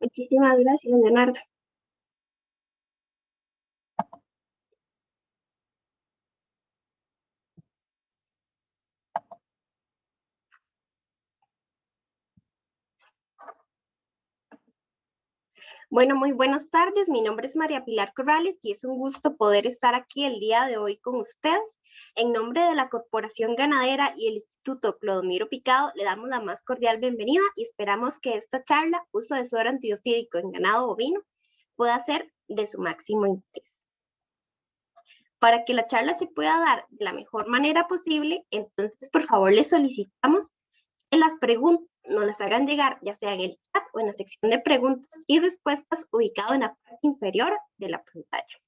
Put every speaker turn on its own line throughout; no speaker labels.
Muchísimas gracias, Leonardo. Bueno, muy buenas tardes. Mi nombre es María Pilar Corrales y es un gusto poder estar aquí el día de hoy con ustedes. En nombre de la Corporación Ganadera y el Instituto Clodomiro Picado, le damos la más cordial bienvenida y esperamos que esta charla, uso de suero antibiofídico en ganado bovino, pueda ser de su máximo interés. Para que la charla se pueda dar de la mejor manera posible, entonces por favor les solicitamos en las preguntas nos las hagan llegar ya sea en el chat o en la sección de preguntas y respuestas ubicado en la parte inferior de la pantalla.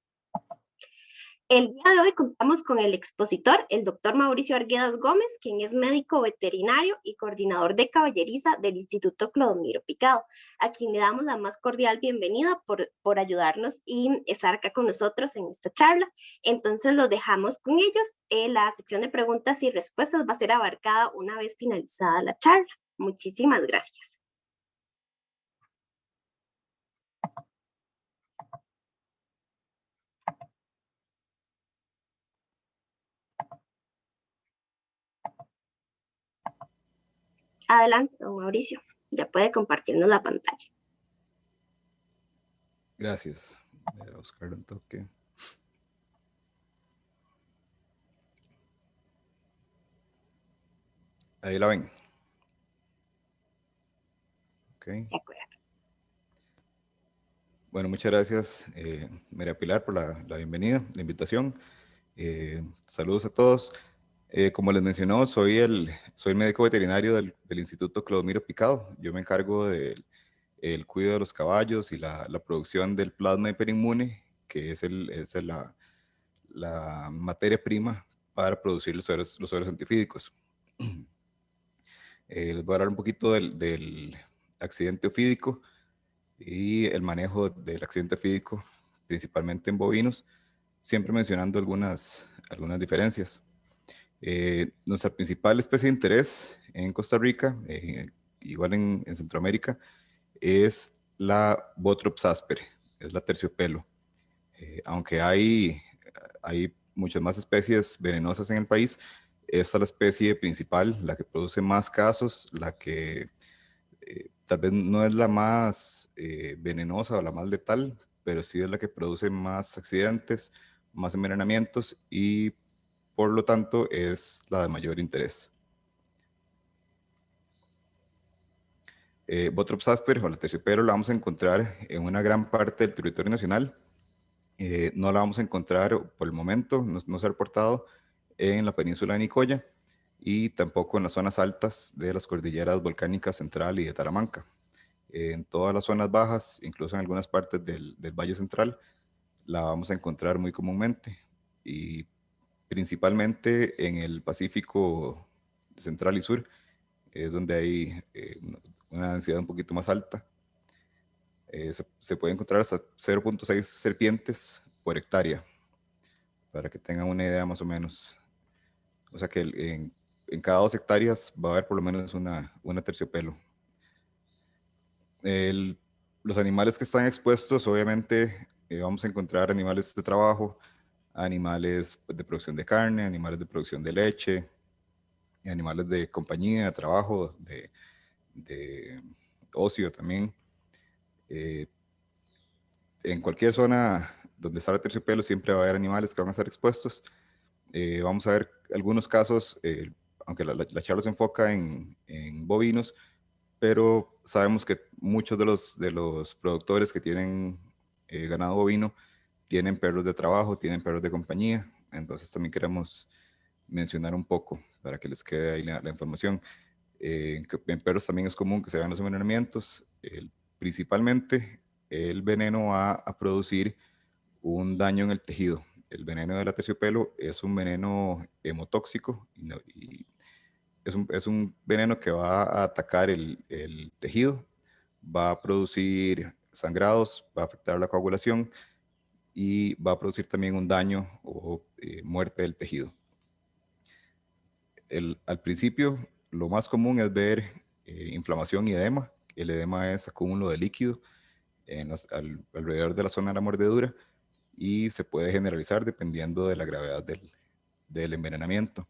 El día de hoy contamos con el expositor, el doctor Mauricio Arguedas Gómez, quien es médico veterinario y coordinador de caballeriza del Instituto Clodomiro Picado, a quien le damos la más cordial bienvenida por ayudarnos y estar acá con nosotros en esta charla. Entonces los dejamos con ellos. La sección de preguntas y respuestas va a ser abarcada una vez finalizada la charla. Muchísimas gracias. Adelante, don Mauricio. Ya puede compartirnos la pantalla.
Gracias. Voy a buscar un toque. Ahí la ven. Ok.
De acuerdo.
Bueno, muchas gracias, María Pilar, por la bienvenida, la invitación. Saludos a todos. Como les mencionó, soy médico veterinario del Instituto Clodomiro Picado. Yo me encargo del el cuidado de los caballos y la producción del plasma hiperinmune, que es la materia prima para producir los sueros antifídicos. Les voy a hablar un poquito del accidente ofídico y el manejo del accidente ofídico, principalmente en bovinos, siempre mencionando algunas diferencias. Nuestra principal especie de interés en Costa Rica, igual en Centroamérica, es la Botrops asper, es la terciopelo. Aunque hay muchas más especies venenosas en el país, esta es la especie principal, la que produce más casos, la que tal vez no es la más venenosa o la más letal, pero sí es la que produce más accidentes, más envenenamientos y por lo tanto es la de mayor interés. Botrops asper o la terciopelo la vamos a encontrar en una gran parte del territorio nacional. No la vamos a encontrar por el momento, no se ha reportado en la península de Nicoya y tampoco en las zonas altas de las cordilleras volcánicas central y de Talamanca. En todas las zonas bajas, incluso en algunas partes del Valle Central, la vamos a encontrar muy comúnmente y principalmente en el Pacífico Central y Sur, es donde hay una densidad un poquito más alta. Se puede encontrar hasta 0.6 serpientes por hectárea, para que tengan una idea más o menos. O sea que en cada 2 hectáreas va a haber por lo menos una terciopelo. El, los animales que están expuestos, obviamente, vamos a encontrar animales de trabajo, animales de producción de carne, animales de producción de leche, animales de compañía, de trabajo, de ocio también. Eh, en cualquier zona donde está el terciopelo siempre va a haber animales que van a estar expuestos. Vamos a ver algunos casos, aunque la charla se enfoca en bovinos, pero sabemos que muchos de los productores que tienen ganado bovino tienen perros de trabajo, tienen perros de compañía, entonces también queremos mencionar un poco para que les quede ahí la información. En perros también es común que se vean los envenenamientos. Principalmente el veneno va a producir un daño en el tejido. El veneno de la terciopelo es un veneno hemotóxico y es un veneno que va a atacar el tejido, va a producir sangrados, va a afectar la coagulación y va a producir también un daño o muerte del tejido. Al principio, lo más común es ver inflamación y edema. El edema es acúmulo de líquido alrededor de la zona de la mordedura y se puede generalizar dependiendo de la gravedad del envenenamiento.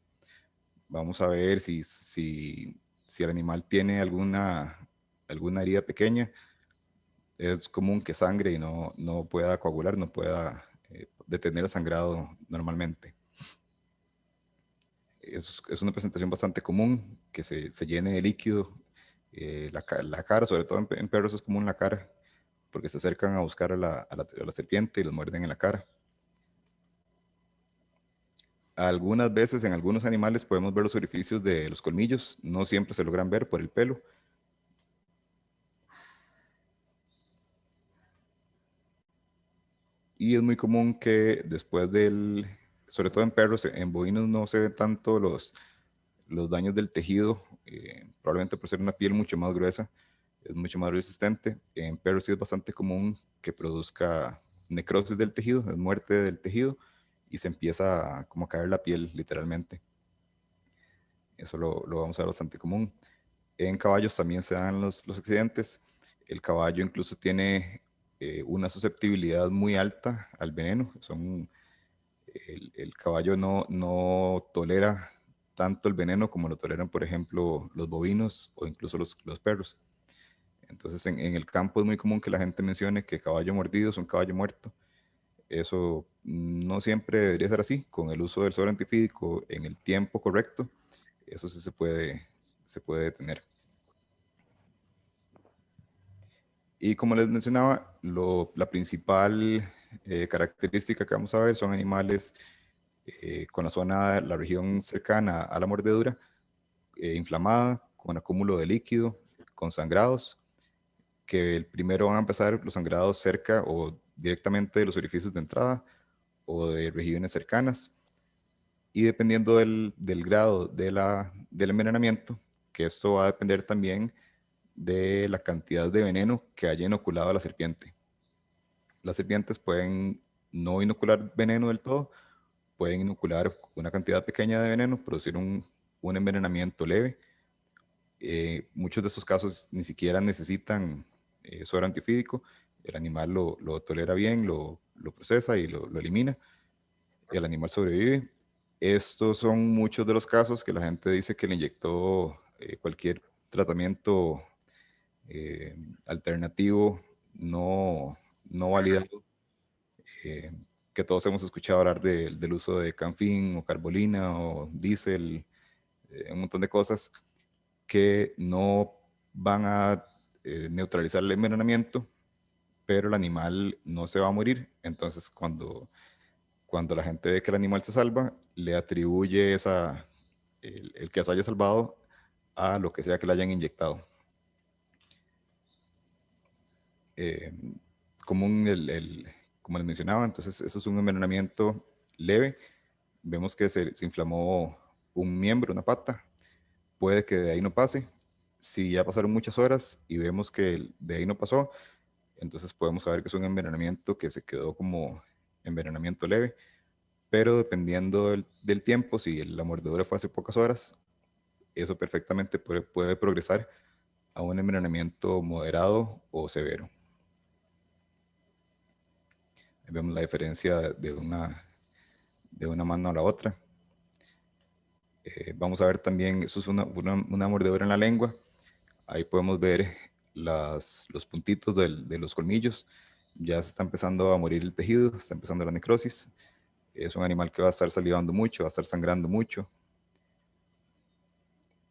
Vamos a ver si el animal tiene alguna herida pequeña. Es común que sangre y no pueda coagular, no pueda detener el sangrado normalmente. Es una presentación bastante común, que se llene de líquido. La cara, sobre todo en perros, es común la cara, porque se acercan a buscar a la serpiente y los muerden en la cara. Algunas veces en algunos animales podemos ver los orificios de los colmillos, no siempre se logran ver por el pelo. Y es muy común que después sobre todo en perros, en bovinos no se ven tanto los daños del tejido, probablemente por ser una piel mucho más gruesa, es mucho más resistente. En perros sí es bastante común que produzca necrosis del tejido, es muerte del tejido, y se empieza como a caer la piel literalmente. Eso lo vamos a ver bastante común. En caballos también se dan los accidentes. El caballo incluso tiene una susceptibilidad muy alta al veneno. El caballo no tolera tanto el veneno como lo toleran, por ejemplo, los bovinos o incluso los perros. Entonces, en el campo es muy común que la gente mencione que caballo mordido es un caballo muerto. Eso no siempre debería ser así. Con el uso del suero antifídico en el tiempo correcto, eso sí se puede detener. Y como les mencionaba, la principal característica que vamos a ver son animales con la región cercana a la mordedura, inflamada, con acúmulo de líquido, con sangrados, que el primero van a empezar los sangrados cerca o directamente de los orificios de entrada o de regiones cercanas. Y dependiendo del grado del envenenamiento, que esto va a depender también de la cantidad de veneno que haya inoculado a la serpiente. Las serpientes pueden no inocular veneno del todo, pueden inocular una cantidad pequeña de veneno, producir un envenenamiento leve. Muchos de estos casos ni siquiera necesitan suero antifídico, el animal lo tolera bien, lo procesa y lo elimina, el animal sobrevive. Estos son muchos de los casos que la gente dice que le inyectó cualquier tratamiento alternativo no validado, eh, que todos hemos escuchado hablar del uso de Canfin o Carbolina o Diesel, un montón de cosas que no van a neutralizar el envenenamiento, pero el animal no se va a morir. Entonces, cuando la gente ve que el animal se salva, le atribuye el que se haya salvado a lo que sea que le hayan inyectado. Eh, Común como les mencionaba, entonces eso es un envenenamiento leve. Vemos que se inflamó un miembro, una pata, puede que de ahí no pase. Si ya pasaron muchas horas y vemos que de ahí no pasó, entonces podemos saber que es un envenenamiento que se quedó como envenenamiento leve, pero dependiendo del tiempo, si la mordedura fue hace pocas horas, eso perfectamente puede progresar a un envenenamiento moderado o severo. Ahí vemos la diferencia de una mano a la otra. Vamos a ver también, eso es una mordedura en la lengua. Ahí podemos ver los puntitos de los colmillos. Ya se está empezando a morir el tejido, está empezando la necrosis. Es un animal que va a estar salivando mucho, va a estar sangrando mucho.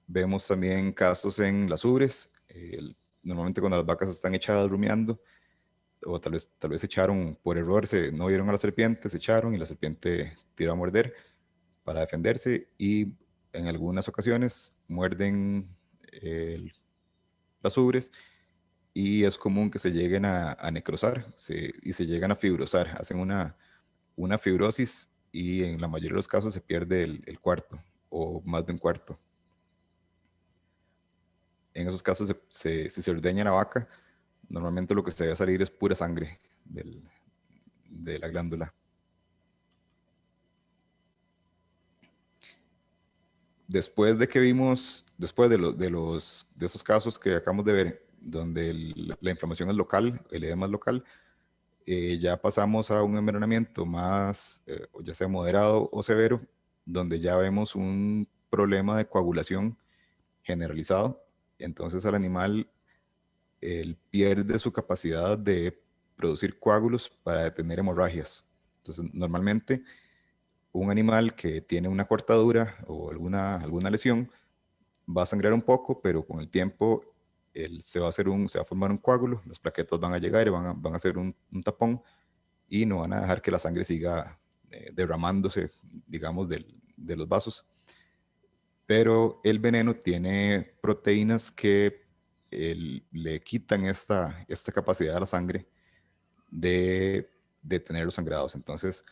Vemos también casos en las ubres. Normalmente cuando las vacas están echadas rumiando, o tal vez echaron por error, no vieron a la serpiente, se echaron y la serpiente tiró a morder para defenderse, y en algunas ocasiones muerden las ubres y es común que se lleguen a necrosar y se llegan a fibrosar, hacen una fibrosis y en la mayoría de los casos se pierde el cuarto o más de un cuarto. En esos casos, si se ordeña la vaca, normalmente lo que se debe salir es pura sangre de la glándula. Después de esos casos que acabamos de ver, donde la inflamación es local, el edema es local. Ya pasamos a un envenenamiento más, ya sea moderado o severo, donde ya vemos un problema de coagulación generalizado. Entonces al animal él pierde su capacidad de producir coágulos para detener hemorragias. Entonces normalmente un animal que tiene una cortadura o alguna lesión va a sangrar un poco, pero con el tiempo se va a formar un coágulo, las plaquetas van a llegar y van a hacer un tapón y no van a dejar que la sangre siga derramándose, digamos, de los vasos. Pero el veneno tiene proteínas que le quitan esta capacidad a la sangre de tener los sangrados. Entonces,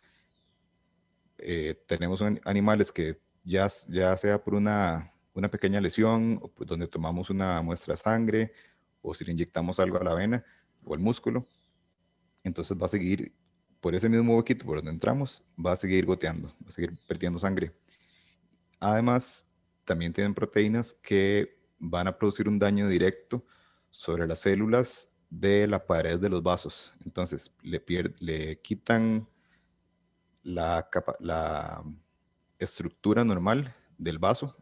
tenemos animales que ya sea por una pequeña lesión, o donde tomamos una muestra de sangre, o si le inyectamos algo a la vena o al músculo, entonces va a seguir por ese mismo huequito por donde entramos, va a seguir goteando, va a seguir perdiendo sangre. Además, también tienen proteínas que van a producir un daño directo sobre las células de la pared de los vasos. Entonces, le quitan la estructura normal del vaso.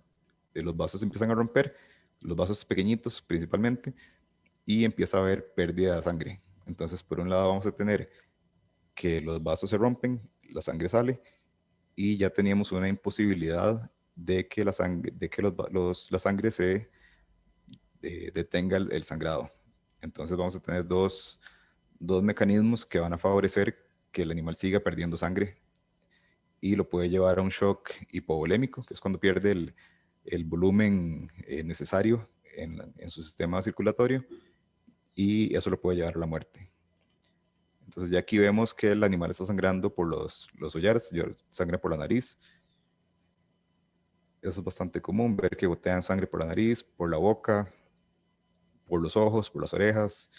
Los vasos empiezan a romper, los vasos pequeñitos principalmente, y empieza a haber pérdida de sangre. Entonces, por un lado vamos a tener que los vasos se rompen, la sangre sale, y ya teníamos una imposibilidad de que la sangre se detenga el sangrado. Entonces vamos a tener dos mecanismos que van a favorecer que el animal siga perdiendo sangre y lo puede llevar a un shock hipovolémico, que es cuando pierde el volumen necesario en su sistema circulatorio, y eso lo puede llevar a la muerte. Entonces ya aquí vemos que el animal está sangrando por los hollares, sangra por la nariz. Eso es bastante común, ver que gotean sangre por la nariz, por la boca, por los ojos, por las orejas,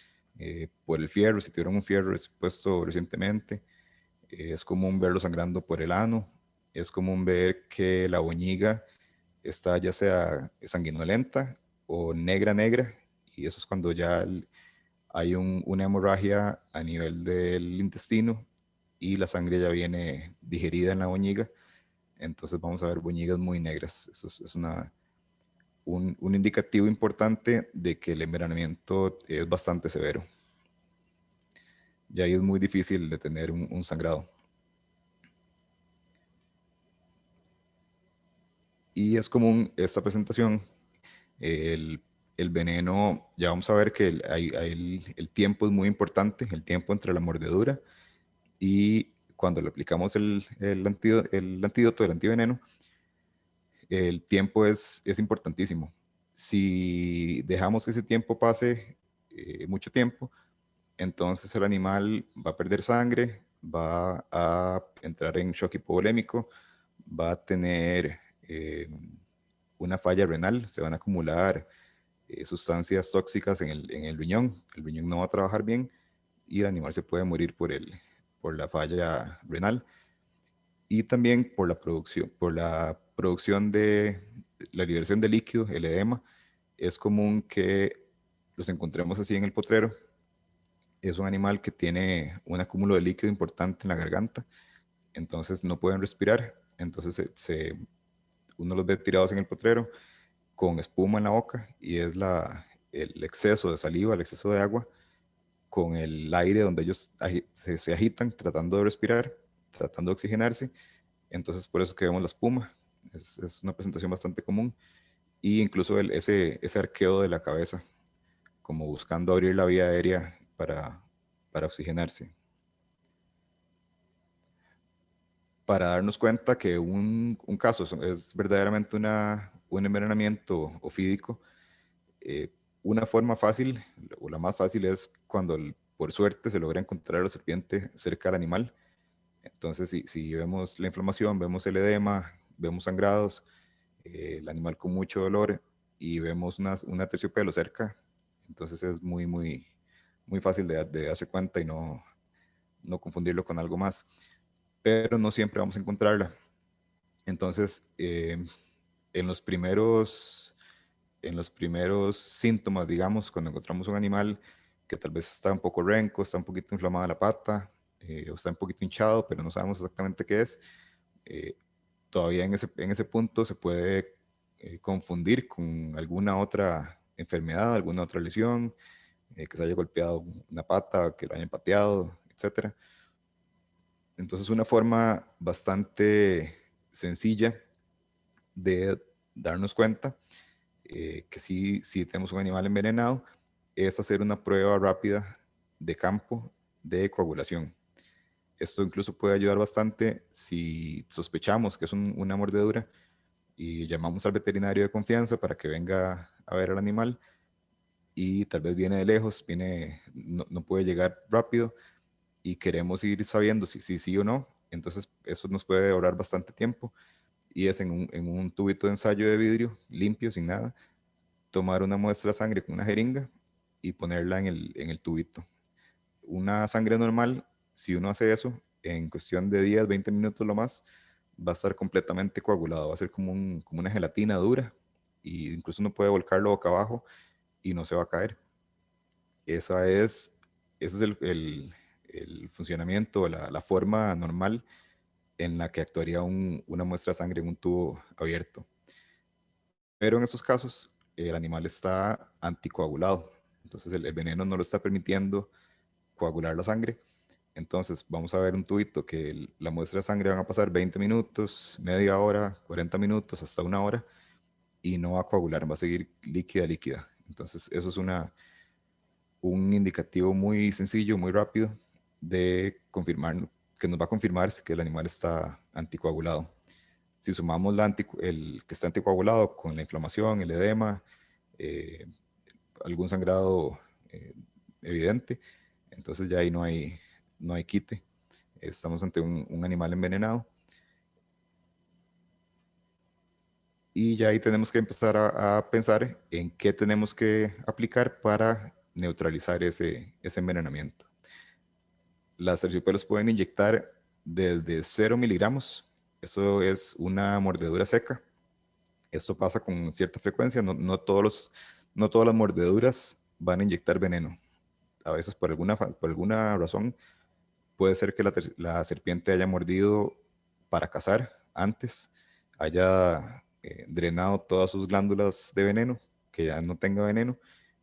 por el fierro, si tuvieron un fierro expuesto recientemente. Es común verlo sangrando por el ano. Es común ver que la boñiga está ya sea sanguinolenta o negra, negra, y eso es cuando ya hay una hemorragia a nivel del intestino y la sangre ya viene digerida en la boñiga. Entonces vamos a ver boñigas muy negras. Eso es un indicativo importante de que el envenenamiento es bastante severo. Y ahí es muy difícil detener un sangrado. Y es común esta presentación. El, el veneno, ya vamos a ver que el tiempo es muy importante, el tiempo entre la mordedura y cuando le aplicamos el antídoto, el antiveneno, el tiempo es importantísimo. Si dejamos que ese tiempo pase mucho tiempo, entonces el animal va a perder sangre, va a entrar en shock hipovolémico, va a tener una falla renal, se van a acumular sustancias tóxicas en el riñón no va a trabajar bien y el animal se puede morir por la falla renal y también por la producción de la liberación de líquido, el edema. Es común que los encontremos así en el potrero. Es un animal que tiene un acúmulo de líquido importante en la garganta, entonces no pueden respirar, entonces uno los ve tirados en el potrero con espuma en la boca y es el exceso de saliva, el exceso de agua con el aire donde ellos se agitan tratando de respirar, tratando de oxigenarse. Entonces por eso es que vemos la espuma. Es una presentación bastante común. Y incluso ese arqueo de la cabeza, como buscando abrir la vía aérea para oxigenarse. Para darnos cuenta que un caso es verdaderamente un envenenamiento ofídico, eh, una forma fácil, o la más fácil, es cuando por suerte se logra encontrar la serpiente cerca del animal. Entonces, si vemos la inflamación, vemos el edema, vemos sangrados, el animal con mucho dolor y vemos una terciopelo cerca, entonces es muy, muy, muy fácil de darse cuenta y no confundirlo con algo más. Pero no siempre vamos a encontrarla. Entonces, en los primeros en los primeros síntomas, digamos, cuando encontramos un animal que tal vez está un poco renco, está un poquito inflamada la pata, o está un poquito hinchado, pero no sabemos exactamente qué es, eh, todavía en ese punto se puede confundir con alguna otra enfermedad, alguna otra lesión, que se haya golpeado una pata, que lo hayan pateado, etcétera. Entonces, una forma bastante sencilla de darnos cuenta que sí tenemos un animal envenenado es hacer una prueba rápida de campo de coagulación. Esto incluso puede ayudar bastante si sospechamos que es una mordedura y llamamos al veterinario de confianza para que venga a ver al animal y tal vez viene de lejos, no puede llegar rápido y queremos ir sabiendo si sí o no. Entonces eso nos puede ahorrar bastante tiempo y es en un tubito de ensayo de vidrio limpio, sin nada, tomar una muestra de sangre con una jeringa y ponerla en el tubito. Una sangre normal, si uno hace eso, en cuestión de 10, 20 minutos lo más, va a estar completamente coagulado, va a ser como una gelatina dura e incluso uno puede volcarlo boca abajo y no se va a caer. Esa es, ese es el funcionamiento, la forma normal en la que actuaría una muestra de sangre en un tubo abierto. Pero en estos casos, el animal está anticoagulado. Entonces, el veneno no lo está permitiendo coagular la sangre. Entonces, vamos a ver un tubito que la muestra de sangre van a pasar 20 minutos, media hora, 40 minutos, hasta una hora, y no va a coagular, va a seguir líquida. Entonces, eso es un indicativo muy sencillo, muy rápido de confirmar, que nos va a confirmar que el animal está anticoagulado. Si sumamos el que está anticoagulado con la inflamación, el edema, eh, algún sangrado evidente, entonces ya ahí no hay quite. Estamos ante un animal envenenado. Y ya ahí tenemos que empezar a pensar en qué tenemos que aplicar para neutralizar ese envenenamiento. Las terciopelos pueden inyectar desde 0 miligramos. Eso es una mordedura seca. Esto pasa con cierta frecuencia. No todas las mordeduras van a inyectar veneno. A veces por alguna razón puede ser que la serpiente haya mordido para cazar antes, haya drenado todas sus glándulas de veneno, que ya no tenga veneno,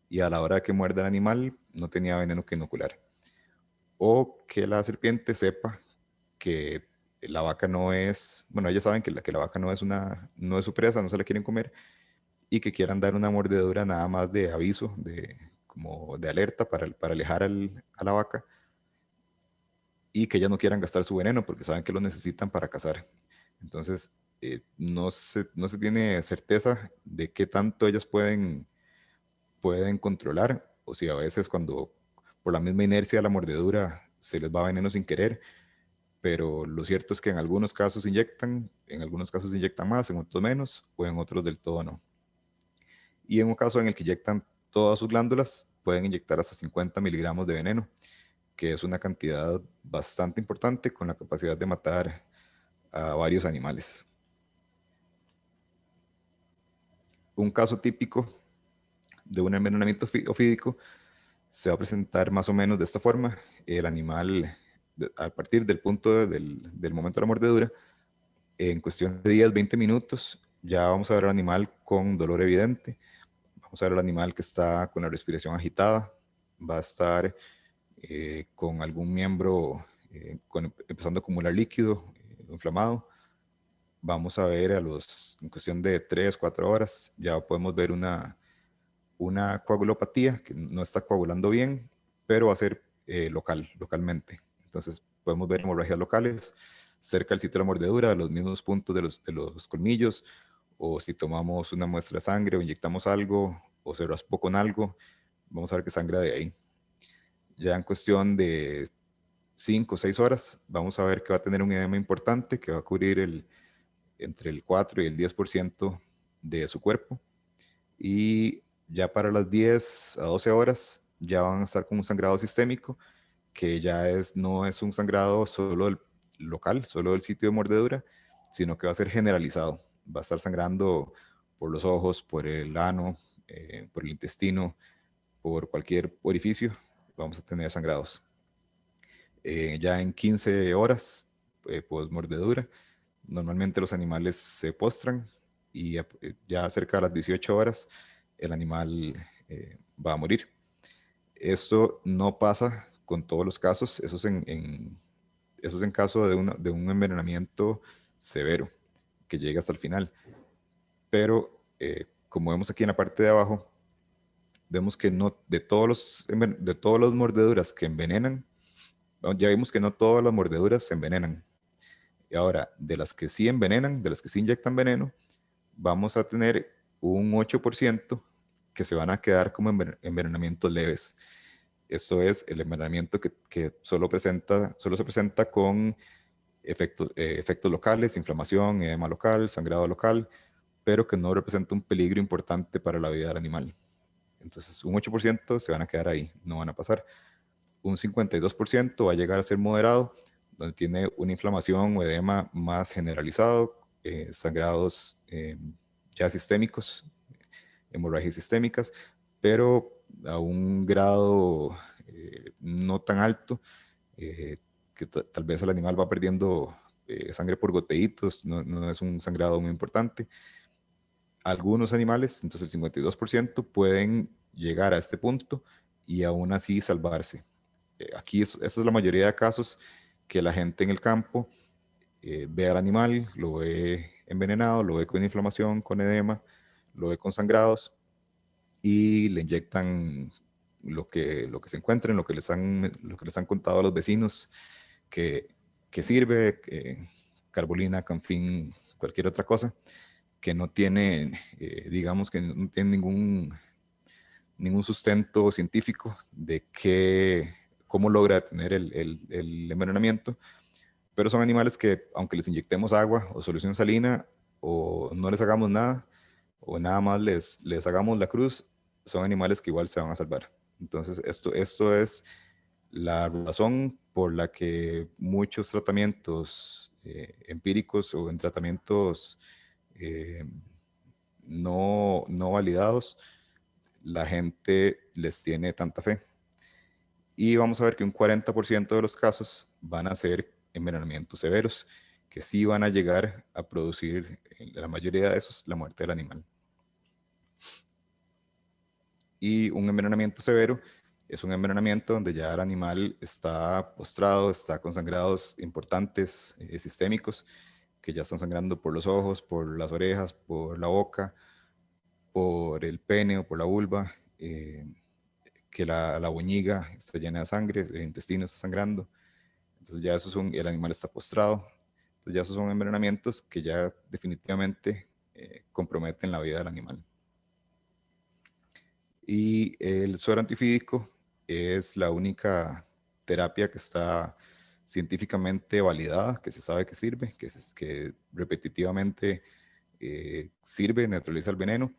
y a la hora que muerda el animal no tenía veneno que inocular. O que la serpiente sepa que la vaca no es, bueno, ellas saben que la vaca no es su presa, no se la quieren comer, y que quieran dar una mordedura nada más de aviso, como de alerta para alejar a la vaca, y que ellas no quieran gastar su veneno porque saben que lo necesitan para cazar. Entonces, no se tiene certeza de qué tanto ellas pueden controlar, o si a veces cuando por la misma inercia de la mordedura se les va veneno sin querer, pero lo cierto es que en algunos casos inyectan más, en otros menos, o en otros del todo no. Y en un caso en el que inyectan todas sus glándulas, pueden inyectar hasta 50 miligramos de veneno, que es una cantidad bastante importante con la capacidad de matar a varios animales. Un caso típico de un envenenamiento ofídico se va a presentar más o menos de esta forma. El animal, a partir del punto del momento de la mordedura, en cuestión de 10, 20 minutos, ya vamos a ver al animal con dolor evidente, vamos a ver al animal que está con la respiración agitada, va a estar con algún miembro empezando a acumular líquido inflamado. Vamos a ver en cuestión de 3, 4 horas, ya podemos ver una coagulopatía que no está coagulando bien, pero va a ser localmente. Entonces podemos ver hemorragias locales cerca del sitio de la mordedura, de los mismos puntos de los colmillos, o si tomamos una muestra de sangre o inyectamos algo o se raspó con algo, vamos a ver que sangra de ahí. Ya en cuestión de 5 o 6 horas, vamos a ver que va a tener un edema importante que va a cubrir entre el 4 y el 10% de su cuerpo. Y ya para las 10 a 12 horas ya van a estar con un sangrado sistémico, que no es un sangrado solo local, solo del sitio de mordedura, sino que va a ser generalizado. Va a estar sangrando por los ojos, por el ano, por el intestino, por cualquier orificio, vamos a tener sangrados. Ya en 15 horas post mordedura, normalmente los animales se postran y ya cerca de las 18 horas el animal va a morir. Esto no pasa con todos los casos, eso es en caso de un envenenamiento severo que llega hasta el final. Pero como vemos aquí en la parte de abajo, vemos que no de todos los mordeduras que envenenan, ya vimos que no todas las mordeduras se envenenan. Y ahora, de las que sí envenenan, de las que sí inyectan veneno, vamos a tener un 8% que se van a quedar como envenenamientos leves. Esto es el envenenamiento que solo se presenta con efectos locales, inflamación, edema local, sangrado local, pero que no representa un peligro importante para la vida del animal. Entonces, un 8% se van a quedar ahí, no van a pasar. Un 52% va a llegar a ser moderado, donde tiene una inflamación o edema más generalizado, sangrados ya sistémicos, hemorragias sistémicas, pero a un grado no tan alto, que tal vez el animal va perdiendo sangre por goteitos, no es un sangrado muy importante. Algunos animales, entonces el 52%, pueden llegar a este punto y aún así salvarse. Aquí esa es la mayoría de casos que la gente en el campo ve al animal, lo ve envenenado, lo ve con inflamación, con edema, lo ve con sangrados y le inyectan lo que se encuentren, lo que les han contado a los vecinos que, que sirve, carbolina, canfín, cualquier otra cosa, que no tiene, digamos que no tiene ningún sustento científico de cómo logra tener el envenenamiento, pero son animales que, aunque les inyectemos agua o solución salina, o no les hagamos nada, o nada más les hagamos la cruz, son animales que igual se van a salvar. Entonces, esto es la razón por la que muchos tratamientos empíricos o en tratamientos eh, no validados, la gente les tiene tanta fe. Y vamos a ver que un 40% de los casos van a ser envenenamientos severos, que sí van a llegar a producir, en la mayoría de esos, la muerte del animal. Y un envenenamiento severo es un envenenamiento donde ya el animal está postrado, está con sangrados importantes, sistémicos, que ya están sangrando por los ojos, por las orejas, por la boca, por el pene o por la vulva, que la boñiga está llena de sangre, el intestino está sangrando. Entonces ya el animal está postrado. Entonces ya esos son envenenamientos que ya definitivamente comprometen la vida del animal. Y el suero antifídico es la única terapia que está científicamente validada, que se sabe que sirve, que repetitivamente sirve, neutraliza el veneno,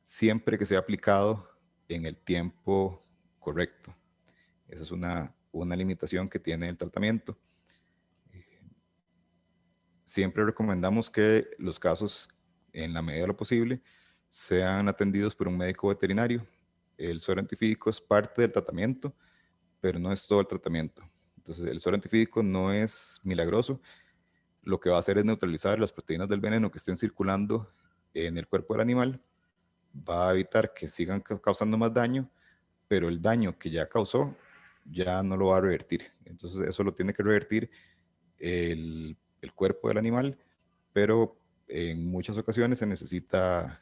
siempre que sea aplicado en el tiempo correcto. Esa es una limitación que tiene el tratamiento. Siempre recomendamos que los casos, en la medida de lo posible, sean atendidos por un médico veterinario. El suero antifídico es parte del tratamiento, pero no es todo el tratamiento. Entonces, el suero antifídico no es milagroso. Lo que va a hacer es neutralizar las proteínas del veneno que estén circulando en el cuerpo del animal. Va a evitar que sigan causando más daño, pero el daño que ya causó ya no lo va a revertir. Entonces, eso lo tiene que revertir el cuerpo del animal, pero en muchas ocasiones se necesita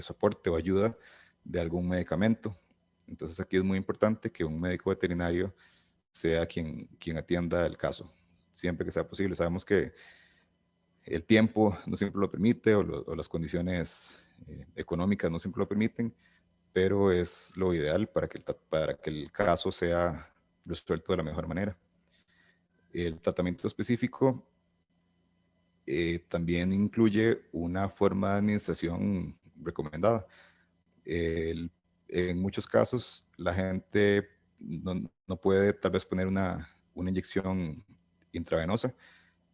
soporte o ayuda de algún medicamento. Entonces aquí es muy importante que un médico veterinario sea quien atienda el caso, siempre que sea posible. Sabemos que el tiempo no siempre lo permite o las condiciones económicas no siempre lo permiten, pero es lo ideal para que el caso sea resuelto de la mejor manera. El tratamiento específico también incluye una forma de administración recomendada. En muchos casos, la gente no puede tal vez poner una inyección intravenosa,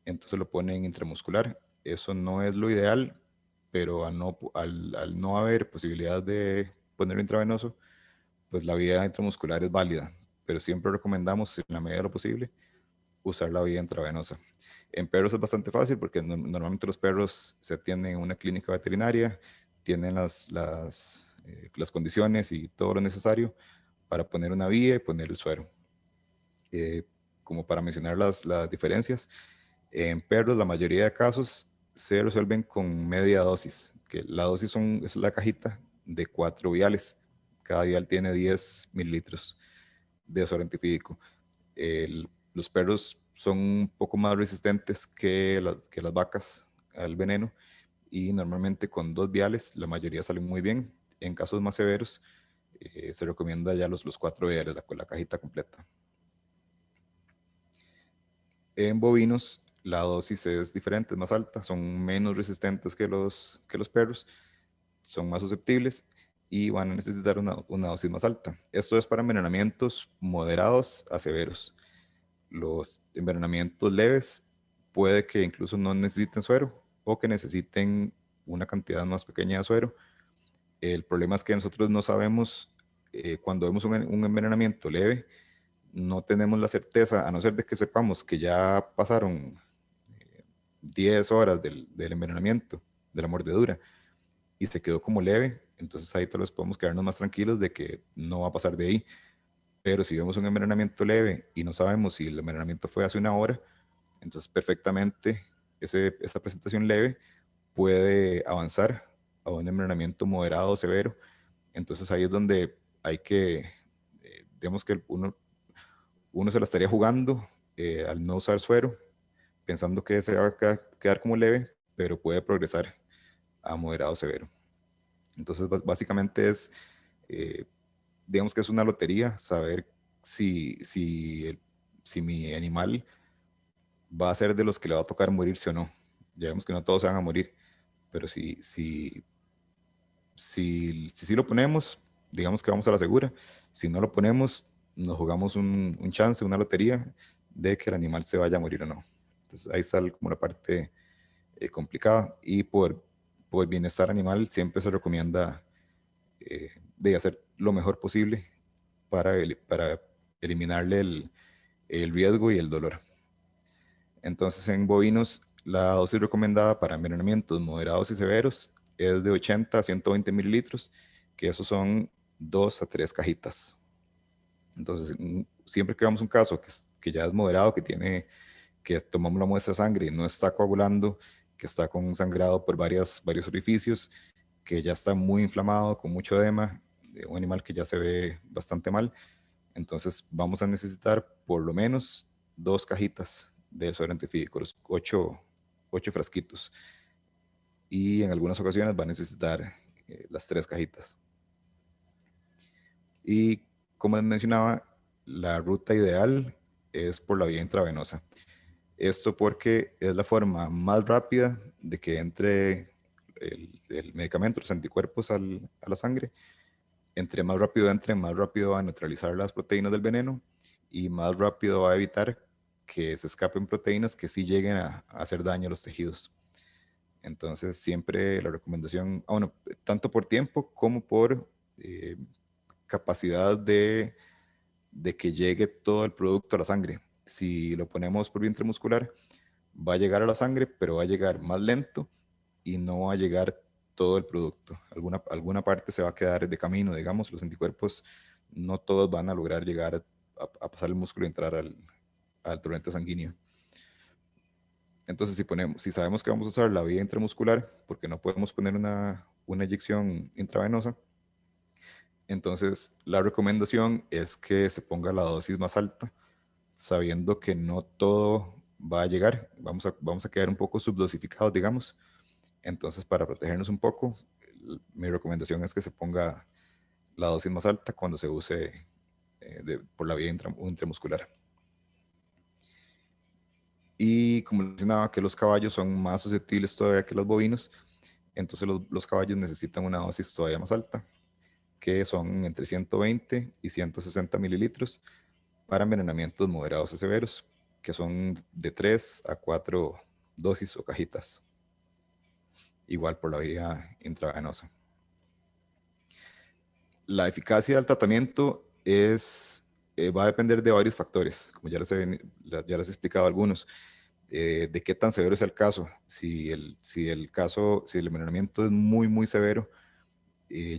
entonces lo ponen intramuscular. Eso no es lo ideal, pero al no haber posibilidad de ponerlo intravenoso, pues la vía intramuscular es válida, pero siempre recomendamos, en la medida de lo posible, usar la vía intravenosa. En perros es bastante fácil porque normalmente los perros se atienden en una clínica veterinaria, tienen las condiciones y todo lo necesario para poner una vía y poner el suero. Como para mencionar las diferencias, en perros la mayoría de casos se resuelven con media dosis, que la dosis es la cajita de 4 viales. Cada vial tiene 10 mililitros de suero antifídico. Los perros son un poco más resistentes que las vacas al veneno y normalmente con 2 viales la mayoría salen muy bien. En casos más severos se recomienda ya los 4 viales, la cajita completa. En bovinos la dosis es diferente, es más alta, son menos resistentes que los perros, son más susceptibles y van a necesitar una dosis más alta. Esto es para envenenamientos moderados a severos. Los envenenamientos leves puede que incluso no necesiten suero o que necesiten una cantidad más pequeña de suero. El problema es que nosotros no sabemos, cuando vemos un envenenamiento leve, no tenemos la certeza, a no ser de que sepamos que ya pasaron 10 horas del envenenamiento, de la mordedura, y se quedó como leve, entonces ahí tal vez podemos quedarnos más tranquilos de que no va a pasar de ahí. Pero si vemos un envenenamiento leve y no sabemos si el envenenamiento fue hace una hora, entonces perfectamente esa presentación leve puede avanzar a un envenenamiento moderado o severo. Entonces ahí es donde hay que, digamos que uno se la estaría jugando al no usar suero, pensando que se va a quedar como leve, pero puede progresar a moderado o severo. Entonces básicamente eh, digamos que es una lotería saber si mi animal va a ser de los que le va a tocar morirse o no. Ya vemos que no todos se van a morir, pero si lo ponemos, digamos que vamos a la segura. Si no lo ponemos, nos jugamos un chance, una lotería de que el animal se vaya a morir o no. Entonces ahí está como la parte complicada y por bienestar animal siempre se recomienda de hacer lo mejor posible para eliminarle el riesgo y el dolor. Entonces, en bovinos, la dosis recomendada para envenenamientos moderados y severos es de 80 a 120 mililitros, que esos son 2 a 3 cajitas. Entonces, siempre que veamos un caso que ya es moderado, que tomamos la muestra de sangre y no está coagulando, que está con sangrado por varios orificios, que ya está muy inflamado, con mucho edema, un animal que ya se ve bastante mal, entonces vamos a necesitar por lo menos 2 cajitas de suero antifídico, los 8 frasquitos. Y en algunas ocasiones va a necesitar las 3 cajitas. Y como les mencionaba, la ruta ideal es por la vía intravenosa. Esto porque es la forma más rápida de que entre el medicamento, los anticuerpos a la sangre. Entre más rápido entre, más rápido va a neutralizar las proteínas del veneno y más rápido va a evitar que se escapen proteínas que sí lleguen a hacer daño a los tejidos. Entonces, siempre la recomendación, bueno, tanto por tiempo como por eh, capacidad de que llegue todo el producto a la sangre. Si lo ponemos por vía intramuscular, va a llegar a la sangre, pero va a llegar más lento y no va a llegar todo el producto. Alguna parte se va a quedar de camino, digamos, los anticuerpos no todos van a lograr llegar a pasar el músculo y entrar al torrente sanguíneo. Entonces, si sabemos que vamos a usar la vía intramuscular, porque no podemos poner una inyección intravenosa, entonces la recomendación es que se ponga la dosis más alta, sabiendo que no todo va a llegar, vamos a quedar un poco subdosificados, digamos. Entonces, para protegernos un poco, mi recomendación es que se ponga la dosis más alta cuando se use por la vía intramuscular. Y como mencionaba que los caballos son más susceptibles todavía que los bovinos, entonces los caballos necesitan una dosis todavía más alta, que son entre 120 y 160 mililitros para envenenamientos moderados a severos, que son de 3 a 4 dosis o cajitas. igual por la vía intravenosa. La eficacia del tratamiento va a depender de varios factores, como ya les he explicado algunos. De qué tan severo es el caso. Si el envenenamiento es muy, muy severo,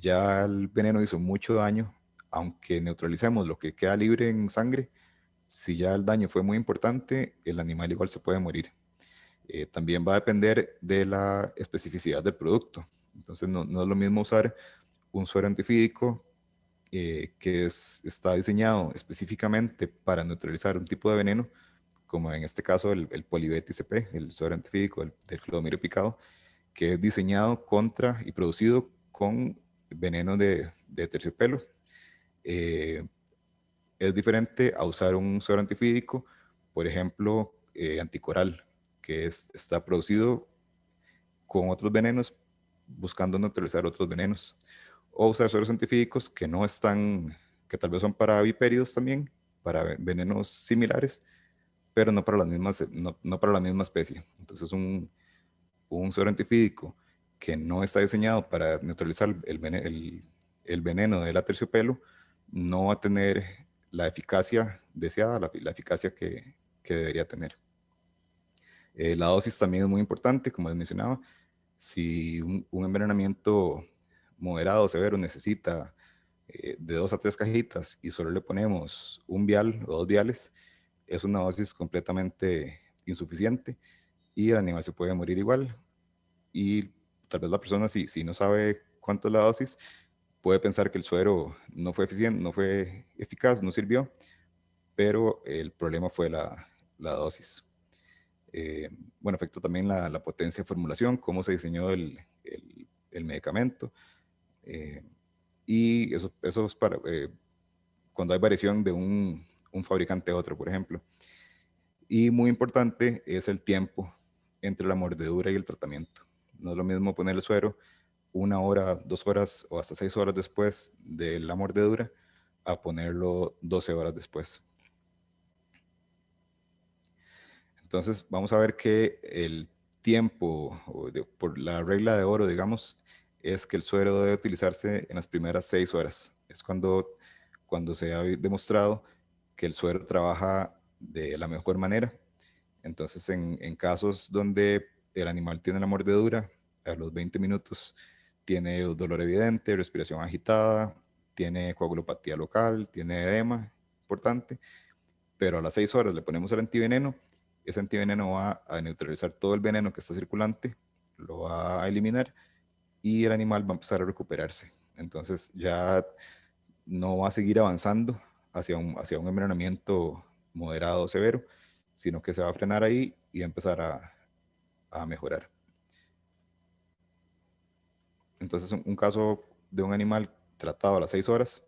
ya el veneno hizo mucho daño, aunque neutralicemos lo que queda libre en sangre, si ya el daño fue muy importante, el animal igual se puede morir. También va a depender de la especificidad del producto. Entonces, no es lo mismo usar un suero antifídico está diseñado específicamente para neutralizar un tipo de veneno, como en este caso el Polivet-ICP, el suero antifídico del clodomiro picado, que es diseñado contra y producido con veneno de terciopelo. Es diferente a usar un suero antifídico, por ejemplo, anticoral, que está producido con otros venenos, buscando neutralizar otros venenos. O usar sueros antifídicos que no están, que tal vez son para vipéridos también, para venenos similares, pero no para, no para la misma especie. Entonces, un suero antifídico que no está diseñado para neutralizar el veneno del aterciopelo no va a tener la eficacia deseada, la eficacia que debería tener. La dosis también es muy importante, como les mencionaba. Si un envenenamiento moderado o severo necesita de 2 a 3 cajitas y solo le ponemos un vial o 2 viales, es una dosis completamente insuficiente y el animal se puede morir igual. Y tal vez la persona, si no sabe cuánto es la dosis, puede pensar que el suero no fue eficiente, no fue eficaz, no sirvió, pero el problema fue la dosis. Bueno, afecta también la potencia de formulación, cómo se diseñó el medicamento. Y eso es para cuando hay variación de un fabricante a otro, por ejemplo. Y muy importante es el tiempo entre la mordedura y el tratamiento. No es lo mismo poner el suero 1 hora, 2 horas o hasta 6 horas después de la mordedura a ponerlo 12 horas después. Entonces vamos a ver que el tiempo, por la regla de oro, digamos, es que el suero debe utilizarse en las primeras 6 horas. Es cuando se ha demostrado que el suero trabaja de la mejor manera. Entonces, en casos donde el animal tiene la mordedura, a los 20 minutos tiene dolor evidente, respiración agitada, tiene coagulopatía local, tiene edema importante, pero a las 6 horas le ponemos el antiveneno, ese antiveneno va a neutralizar todo el veneno que está circulante, lo va a eliminar y el animal va a empezar a recuperarse. Entonces ya no va a seguir avanzando hacia un envenenamiento moderado o severo, sino que se va a frenar ahí y va a empezar a mejorar. Entonces, un caso de un animal tratado a las 6 horas,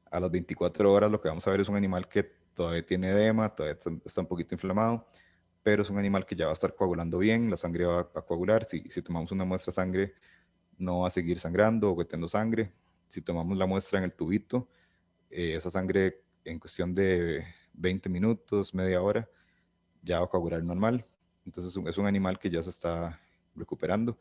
a las 24 horas lo que vamos a ver es un animal que todavía tiene edema, todavía está un poquito inflamado, pero es un animal que ya va a estar coagulando bien, la sangre va a coagular. Si tomamos una muestra de sangre, no va a seguir sangrando o goteando sangre. Si tomamos la muestra en el tubito, esa sangre en cuestión de 20 minutos, media hora, ya va a coagular normal. Entonces es un animal que ya se está recuperando.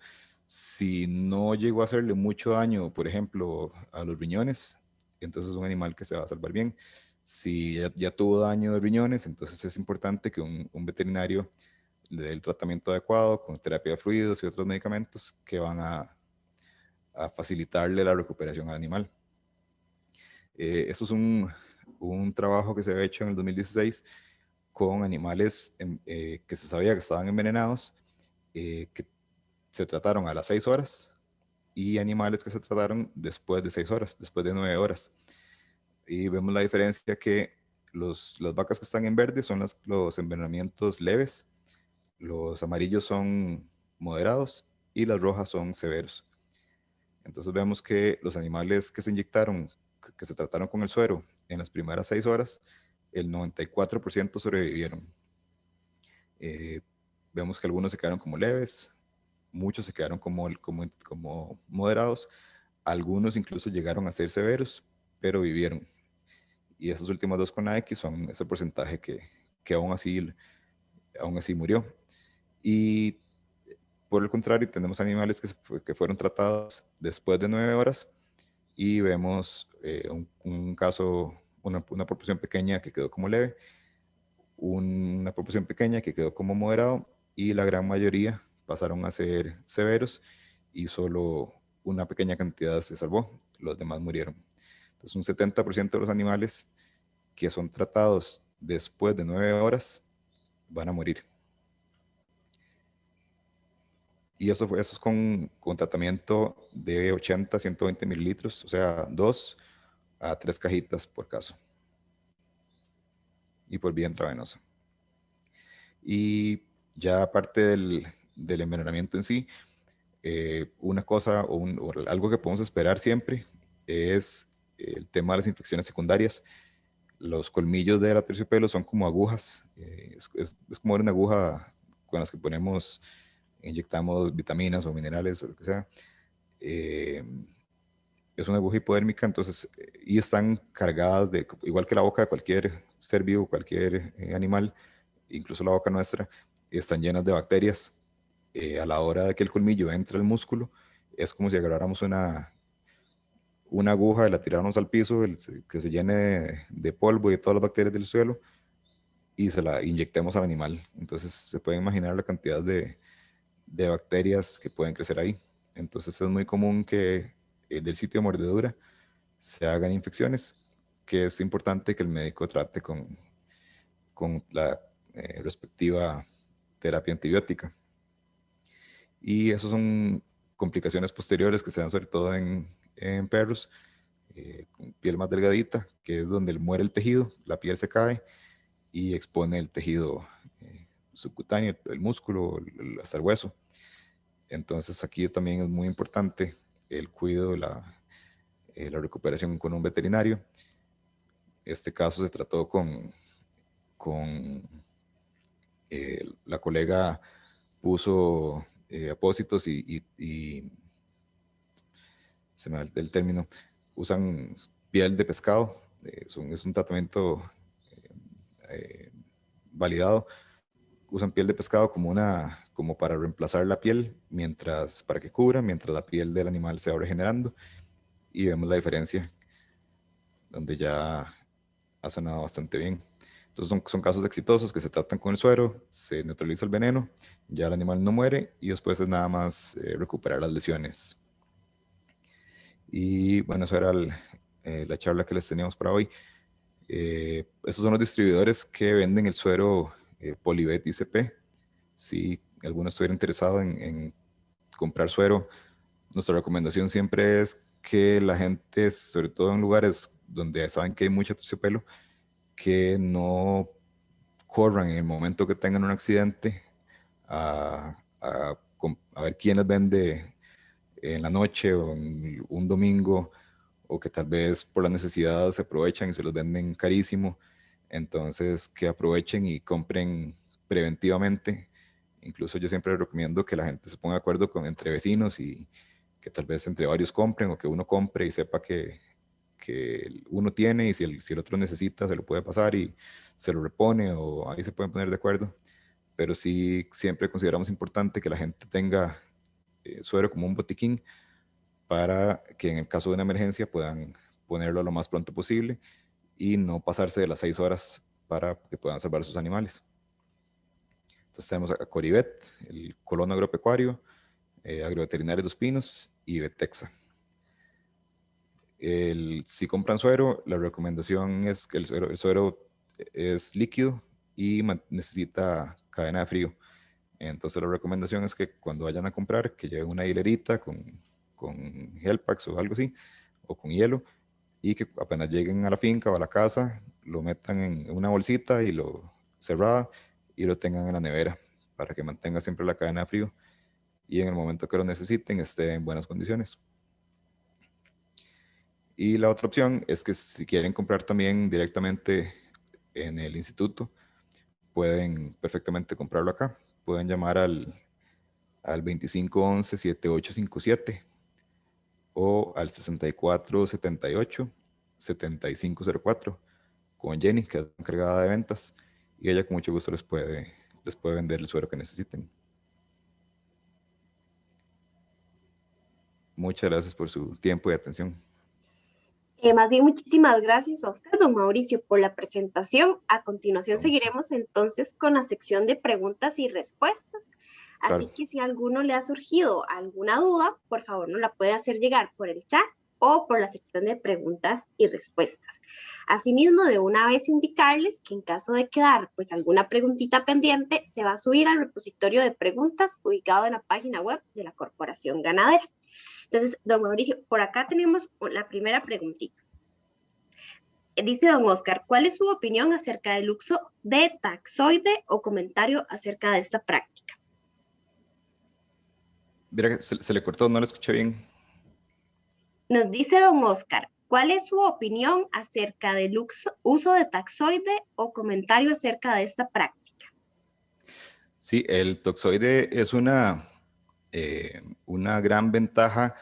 Si no llegó a hacerle mucho daño, por ejemplo, a los riñones, entonces es un animal que se va a salvar bien. Si ya tuvo daño de riñones, entonces es importante que un veterinario le dé el tratamiento adecuado con terapia de fluidos y otros medicamentos que van a facilitarle la recuperación al animal. Eso es un trabajo que se había hecho en el 2016 con animales que se sabía que estaban envenenados, que se trataron a las 6 horas y animales que se trataron después de 6 horas, después de 9 horas. Y vemos la diferencia que las vacas que están en verde son los envenenamientos leves, los amarillos son moderados y las rojas son severos. Entonces vemos que los animales que se inyectaron, que se trataron con el suero en las primeras 6 horas, el 94% sobrevivieron. Vemos que algunos se quedaron como leves, muchos se quedaron como moderados, algunos incluso llegaron a ser severos, pero vivieron. Y esas últimas dos con AX son ese porcentaje que aún así murió. Y por el contrario, tenemos animales que fueron tratados después de 9 horas y vemos un caso, una proporción pequeña que quedó como leve, una proporción pequeña que quedó como moderado y la gran mayoría pasaron a ser severos y solo una pequeña cantidad se salvó, los demás murieron. Entonces un 70% de los animales que son tratados después de 9 horas van a morir. Y eso es con tratamiento de 80 a 120 mililitros, o sea, 2 a 3 cajitas por caso. Y por vía intravenosa. Y ya aparte del envenenamiento en sí, una cosa o algo que podemos esperar siempre es el tema de las infecciones secundarias. Los colmillos de la terciopelo son como agujas, es como una aguja con las que inyectamos vitaminas o minerales o lo que sea. Es una aguja hipodérmica, entonces, y están cargadas igual que la boca de cualquier ser vivo, cualquier animal, incluso la boca nuestra, están llenas de bacterias. A la hora de que el colmillo entre al músculo, es como si agarráramos una aguja y la tiráramos al piso, que se llene de polvo y de todas las bacterias del suelo, y se la inyectemos al animal. Entonces se pueden imaginar la cantidad de bacterias que pueden crecer ahí. Entonces es muy común que del sitio de mordedura se hagan infecciones, que es importante que el médico trate con la respectiva terapia antibiótica. Y esas son complicaciones posteriores que se dan sobre todo en perros, con piel más delgadita, que es donde muere el tejido, la piel se cae y expone el tejido subcutáneo, el músculo, hasta el hueso. Entonces aquí también es muy importante el cuidado, la recuperación con un veterinario. Este caso se trató con la colega puso apósitos y se me da el término, usan piel de pescado, es un tratamiento eh, validado, usan piel de pescado como para reemplazar la piel, para que cubra, mientras la piel del animal se va regenerando, y vemos la diferencia, donde ya ha sanado bastante bien. Entonces son casos exitosos que se tratan con el suero, se neutraliza el veneno, ya el animal no muere y después es nada más recuperar las lesiones. Y bueno, eso era la charla que les teníamos para hoy. Estos son los distribuidores que venden el suero Polivet ICP. Si alguno estuviera interesado en comprar suero, nuestra recomendación siempre es que la gente, sobre todo en lugares donde saben que hay mucho terciopelo, que no corran en el momento que tengan un accidente a ver quién les vende en la noche o en un domingo, o que tal vez por la necesidad se aprovechan y se los venden carísimo. Entonces, que aprovechen y compren preventivamente. Incluso yo siempre recomiendo que la gente se ponga de acuerdo entre vecinos y que tal vez entre varios compren, o que uno compre y sepa que uno tiene, y si el otro necesita se lo puede pasar y se lo repone, o ahí se pueden poner de acuerdo. Pero sí, siempre consideramos importante que la gente tenga suero como un botiquín, para que en el caso de una emergencia puedan ponerlo lo más pronto posible y no pasarse de las 6 horas para que puedan salvar sus animales. Entonces tenemos a Coribet, el Colono Agropecuario, Agroveterinario Dos Pinos y Vetexa. Si compran suero, la recomendación es que el suero es líquido y necesita cadena de frío. Entonces la recomendación es que cuando vayan a comprar, que lleven una hilerita con Helpax o algo así, o con hielo, y que apenas lleguen a la finca o a la casa, lo metan en una bolsita y lo cerrada, y lo tengan en la nevera para que mantenga siempre la cadena de frío y en el momento que lo necesiten esté en buenas condiciones. Y la otra opción es que si quieren comprar también directamente en el instituto, pueden perfectamente comprarlo acá. Pueden llamar al 2511-7857 o al 6478-7504 con Jenny, que es la encargada de ventas, y ella con mucho gusto les puede vender el suero que necesiten. Muchas gracias por su tiempo y atención.
Más bien, muchísimas gracias a usted, don Mauricio, por la presentación. A continuación
Vamos,
seguiremos entonces con la sección de preguntas y respuestas.
claro.
Así que si a alguno le ha surgido alguna duda, por favor nos la puede hacer llegar por el chat o por la sección de preguntas y respuestas. Asimismo, de una vez indicarles que en caso de quedar pues alguna preguntita pendiente, se va a subir al repositorio de preguntas ubicado en la página web de la Corporación Ganadera. Entonces, don Mauricio, por acá tenemos la primera preguntita. Dice don Oscar, ¿cuál es su opinión acerca del uso de taxoide o comentario acerca de esta práctica?
Mira que se le cortó, no lo escuché bien.
Nos dice don Oscar, ¿cuál es su opinión acerca del uso de taxoide o comentario acerca de esta práctica?
Sí, el toxoide es una gran ventaja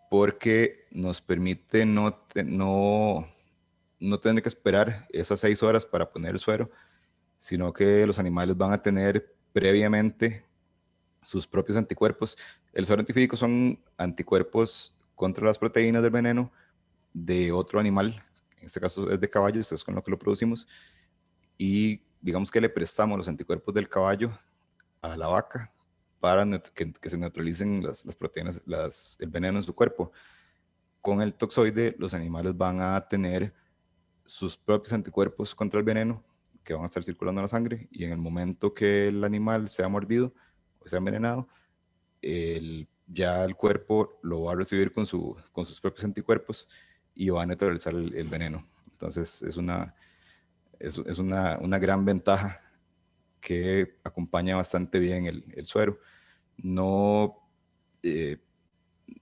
porque nos permite no tener que esperar esas 6 horas para poner el suero, sino que los animales van a tener previamente sus propios anticuerpos. El suero antifídico son anticuerpos contra las proteínas del veneno de otro animal, en este caso es de caballo, esto es con lo que lo producimos, y digamos que le prestamos los anticuerpos del caballo a la vaca para que se neutralicen las proteínas, el veneno en su cuerpo. Con el toxoide, los animales van a tener sus propios anticuerpos contra el veneno que van a estar circulando en la sangre, y en el momento que el animal sea mordido o sea envenenado, ya el cuerpo lo va a recibir con sus propios anticuerpos y va a neutralizar el veneno. Entonces es una gran ventaja que acompaña bastante bien el suero. No, eh,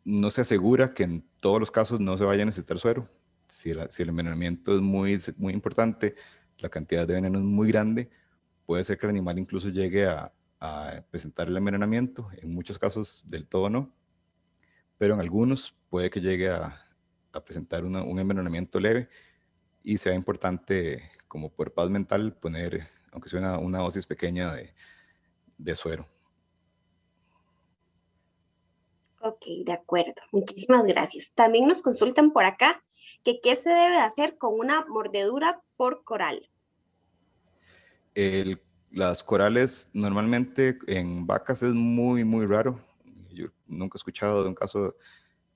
no se asegura que en todos los casos no se vaya a necesitar suero. Si el envenenamiento es muy importante, la cantidad de veneno es muy grande, puede ser que el animal incluso llegue a presentar el envenenamiento. En muchos casos del todo no, pero en algunos puede que llegue a presentar un envenenamiento leve, y sea importante como por paz mental poner, aunque sea una dosis pequeña de suero.
Ok, de acuerdo. Muchísimas gracias. También nos consultan por acá que qué se debe hacer con una mordedura por coral.
Las corales normalmente en vacas es muy raro. Yo nunca he escuchado de un caso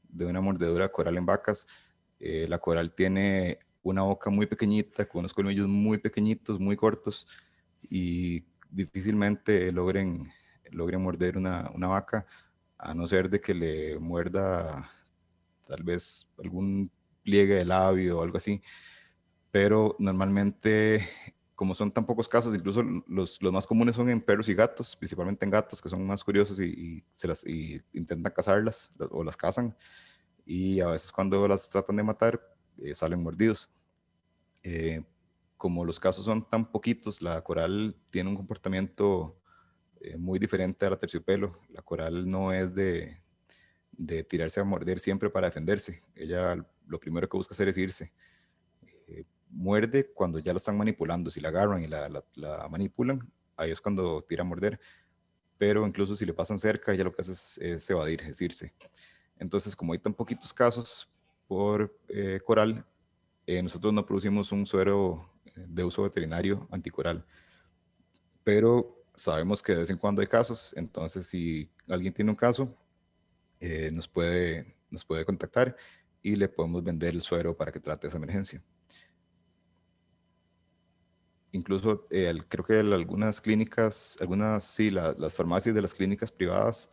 de una mordedura coral en vacas. La coral tiene una boca muy pequeñita, con unos colmillos muy pequeñitos, muy cortos, y difícilmente logren morder una vaca, a no ser de que le muerda tal vez algún pliegue de labio o algo así. Pero normalmente, como son tan pocos casos, incluso los más comunes son en perros y gatos, principalmente en gatos, que son más curiosos y intentan cazarlas o las cazan, y a veces cuando las tratan de matar, salen mordidos. Eh, como los casos son tan poquitos, la coral tiene un comportamiento muy diferente a la terciopelo. La coral no es de tirarse a morder siempre para defenderse. Ella lo primero que busca hacer es irse. Muerde cuando ya la están manipulando. Si la agarran y la manipulan, ahí es cuando tira a morder. Pero incluso si le pasan cerca, ella lo que hace es evadir, es irse. Entonces, como hay tan poquitos casos por coral, nosotros no producimos un suero de uso veterinario anticoral, pero sabemos que de vez en cuando hay casos. Entonces si alguien tiene un caso, nos puede contactar y le podemos vender el suero para que trate esa emergencia. Incluso creo que algunas clínicas, sí, las farmacias de las clínicas privadas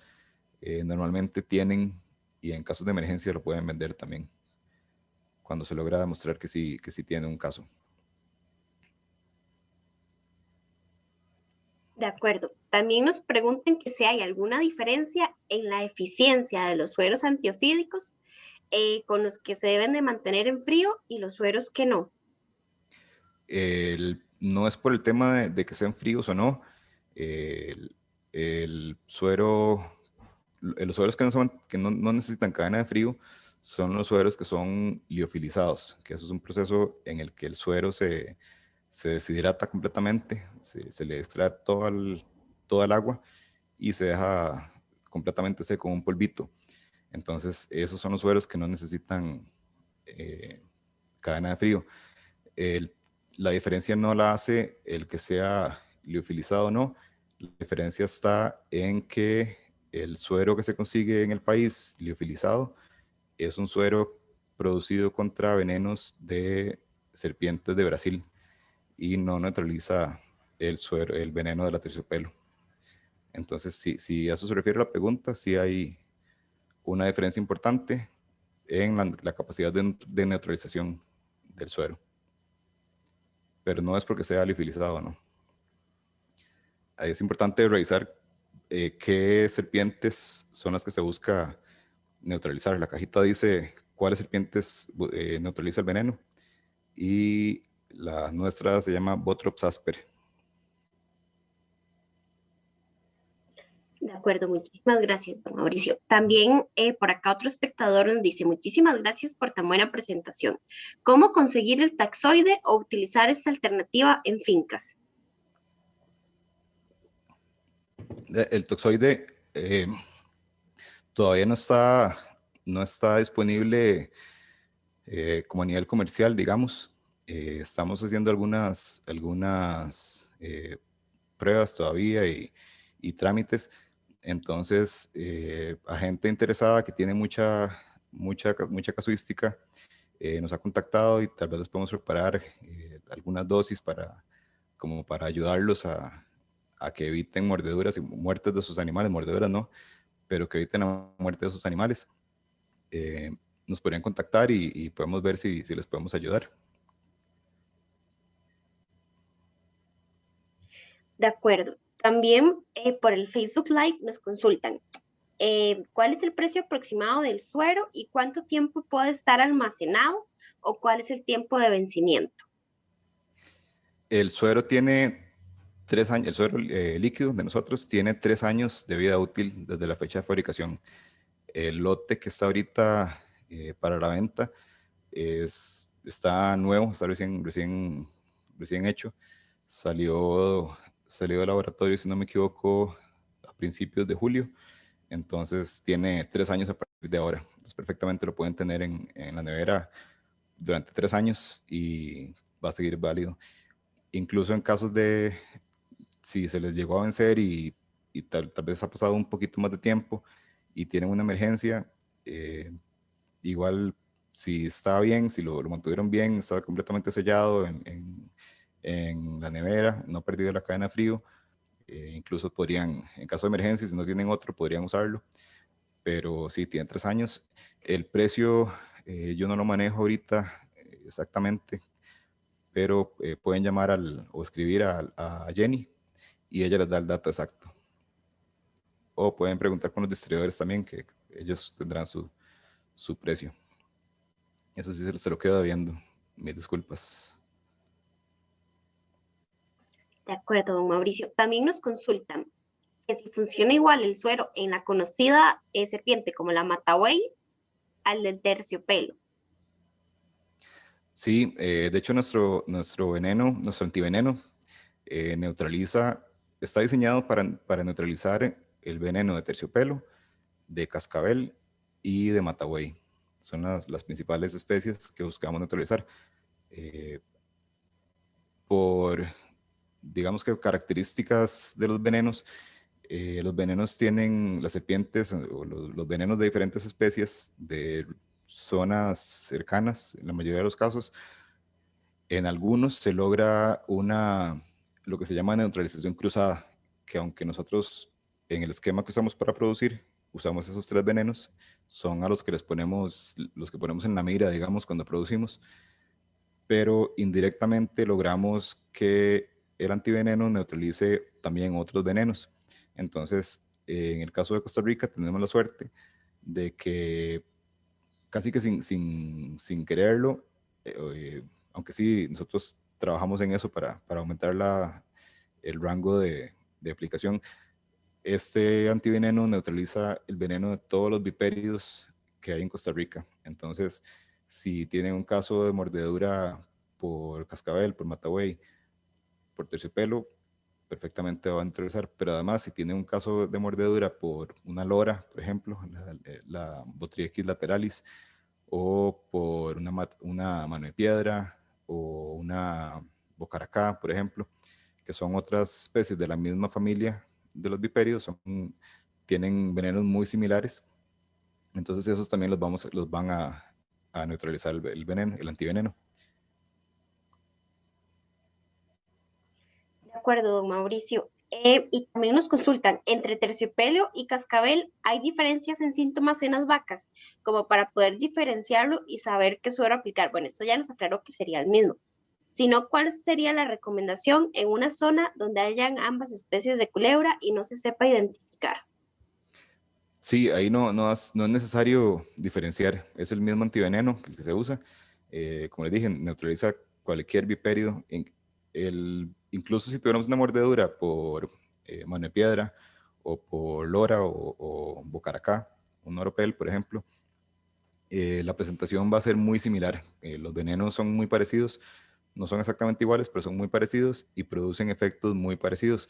normalmente tienen, y en casos de emergencia lo pueden vender también, cuando se logra demostrar que sí tiene un caso.
De acuerdo. También nos preguntan que si hay alguna diferencia en la eficiencia de los sueros antiofídicos con los que se deben de mantener en frío y los sueros que no.
No es por el tema de que sean fríos o no. El, el suero, los sueros que no necesitan cadena de frío son los sueros que son liofilizados, que eso es un proceso en el que el suero se deshidrata completamente, se le extrae todo el agua y se deja completamente seco, un polvito. Entonces, esos son los sueros que no necesitan cadena de frío. La diferencia no la hace el que sea liofilizado o no. La diferencia está en que el suero que se consigue en el país liofilizado es un suero producido contra venenos de serpientes de Brasil y no neutraliza el veneno de la terciopelo. Entonces, si a eso se refiere la pregunta, sí hay una diferencia importante en la capacidad de neutralización del suero, pero no es porque sea liofilizado, ¿no? Ahí es importante revisar qué serpientes son las que se busca neutralizar. La cajita dice cuáles serpientes neutraliza el veneno y la nuestra se llama Botrops asper.
De acuerdo, muchísimas gracias, don Mauricio. También por acá otro espectador nos dice, muchísimas gracias por tan buena presentación. ¿Cómo conseguir el taxoide o utilizar esta alternativa en fincas?
El toxoide todavía no está disponible como a nivel comercial, digamos. Estamos haciendo algunas pruebas todavía y trámites. Entonces, a gente interesada que tiene mucha casuística nos ha contactado y tal vez les podemos preparar algunas dosis como para ayudarlos a que eviten mordeduras y muertes de sus animales, mordeduras no, pero que eviten la muerte de sus animales. Nos podrían contactar y podemos ver si les podemos ayudar.
De acuerdo. También por el Facebook Live nos consultan cuál es el precio aproximado del suero y cuánto tiempo puede estar almacenado o cuál es el tiempo de vencimiento.
El suero tiene 3 años, el suero líquido de nosotros tiene 3 años de vida útil desde la fecha de fabricación. El lote que está ahorita para la venta está nuevo, está recién hecho. Salió del laboratorio, si no me equivoco, a principios de julio. Entonces tiene 3 años a partir de ahora. Entonces perfectamente lo pueden tener en la nevera durante 3 años y va a seguir válido. Incluso en casos de si se les llegó a vencer y tal vez ha pasado un poquito más de tiempo y tienen una emergencia, igual si está bien, si lo mantuvieron bien, está completamente sellado en la nevera, no ha perdido la cadena de frío, incluso podrían, en caso de emergencia, si no tienen otro, podrían usarlo, pero sí, tienen 3 años. El precio yo no lo manejo ahorita exactamente, pero pueden llamar o escribir a Jenny y ella les da el dato exacto. O pueden preguntar con los distribuidores también, que ellos tendrán su precio. Eso sí se lo quedo debiendo. Mis disculpas.
De acuerdo, don Mauricio. También nos consultan que si funciona igual el suero en la conocida serpiente como la matabuey al del terciopelo.
Sí, de hecho nuestro veneno, nuestro antiveneno, está diseñado para neutralizar el veneno de terciopelo, de cascabel y de matabuey. Son las principales especies que buscamos neutralizar. Por, digamos que características de los venenos tienen, las serpientes o los venenos de diferentes especies de zonas cercanas, en la mayoría de los casos, en algunos se logra lo que se llama neutralización cruzada, que aunque nosotros en el esquema que usamos para producir, usamos esos 3 venenos, son a los que los que ponemos en la mira, digamos, cuando producimos, pero indirectamente logramos que el antiveneno neutralice también otros venenos. Entonces, en el caso de Costa Rica, tenemos la suerte de que casi que sin quererlo, aunque sí, nosotros trabajamos en eso para aumentar el rango de aplicación. Este antiveneno neutraliza el veneno de todos los vipéridos que hay en Costa Rica. Entonces, si tienen un caso de mordedura por cascabel, por matabuey, por terciopelo, perfectamente va a neutralizar, pero además si tiene un caso de mordedura por una lora, por ejemplo, la Botrytis lateralis, o por una mano de piedra, o una bocaracá, por ejemplo, que son otras especies de la misma familia de los viperios, tienen venenos muy similares, entonces esos también los van a neutralizar el veneno, el antiveneno.
De acuerdo, don Mauricio. Y también nos consultan, entre terciopelo y cascabel, ¿hay diferencias en síntomas en las vacas? Como para poder diferenciarlo y saber qué suero aplicar. Bueno, esto ya nos aclaró que sería el mismo. Sino, ¿cuál sería la recomendación en una zona donde hayan ambas especies de culebra y no se sepa identificar?
Sí, ahí no es necesario diferenciar, es el mismo antiveneno que se usa. Como les dije, neutraliza cualquier viperio. Incluso si tuviéramos una mordedura por mano de piedra o por lora o bocaracá, un oropel, por ejemplo, la presentación va a ser muy similar. Los venenos son muy parecidos, no son exactamente iguales, pero son muy parecidos y producen efectos muy parecidos.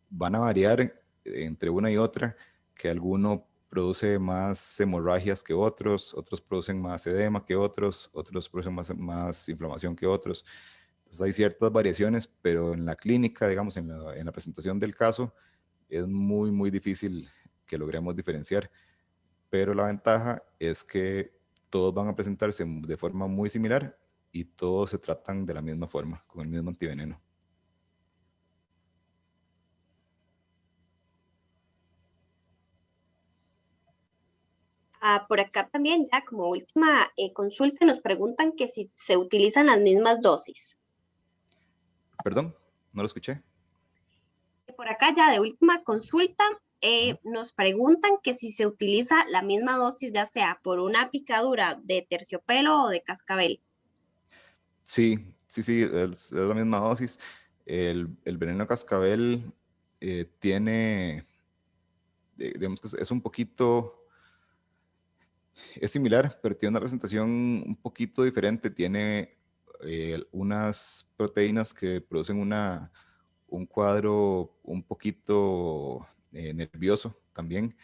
Van a variar entre una y otra, que alguno produce más hemorragias que otros producen más edema que otros producen más inflamación que otros. Entonces hay ciertas variaciones, pero en la clínica, digamos, en la presentación del caso, es muy, muy difícil que logremos diferenciar, pero la ventaja es que todos van a presentarse de forma muy similar y todos se tratan de la misma forma, con el mismo antiveneno.
Por acá también, ya como última consulta, nos preguntan que si se utilizan las mismas dosis.
Perdón, no lo escuché.
Por acá ya de última consulta,
Ujú.
nos preguntan que si se utiliza la misma dosis, ya sea por una picadura de terciopelo o de cascabel.
Sí, sí, sí, es la misma dosis. El veneno cascabel tiene, digamos que es un poquito, es similar, pero tiene una presentación un poquito diferente. Tiene unas proteínas que producen un cuadro un poquito nervioso también,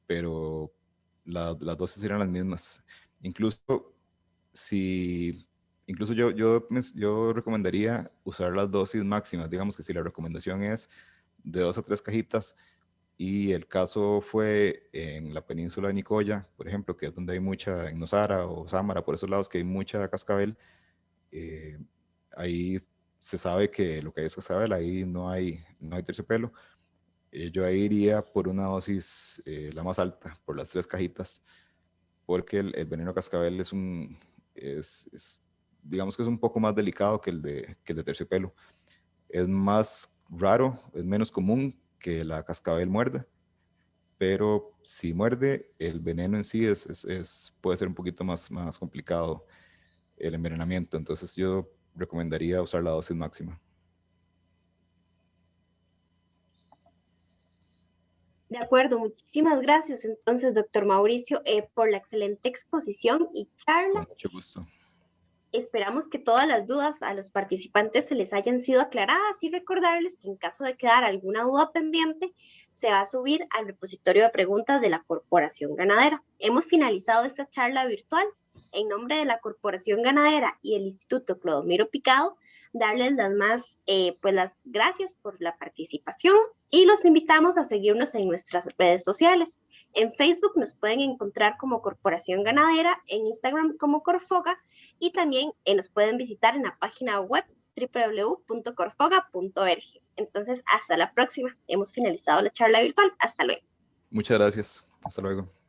pero las dosis eran las mismas. Incluso si, incluso yo recomendaría usar las dosis máximas. Digamos que si la recomendación es de 2 a 3 cajitas y el caso fue en la península de Nicoya, por ejemplo, que es donde hay mucha, en Nosara o Sámara, por esos lados que hay mucha cascabel, eh, ahí se sabe que lo que hay es cascabel, ahí no hay terciopelo. Yo ahí iría por una dosis la más alta, por las 3 cajitas, porque el veneno cascabel digamos que es un poco más delicado que el de terciopelo. Es más raro, es menos común que la cascabel muerda, pero si muerde, el veneno en sí puede ser un poquito más complicado el envenenamiento. Entonces yo recomendaría usar la dosis máxima.
De acuerdo, muchísimas gracias entonces, doctor Mauricio, por la excelente exposición y charla.
Con mucho gusto.
Esperamos que todas las dudas a los participantes se les hayan sido aclaradas y recordarles que en caso de quedar alguna duda pendiente, se va a subir al repositorio de preguntas de la Corporación Ganadera. Hemos finalizado esta charla virtual. En nombre de la Corporación Ganadera y el Instituto Clodomiro Picado, darles las gracias por la participación y los invitamos a seguirnos en nuestras redes sociales. En Facebook nos pueden encontrar como Corporación Ganadera, en Instagram como Corfoga y también nos pueden visitar en la página web www.corfoga.org. Entonces, hasta la próxima. Hemos finalizado la charla virtual. Hasta luego.
Muchas gracias. Hasta luego.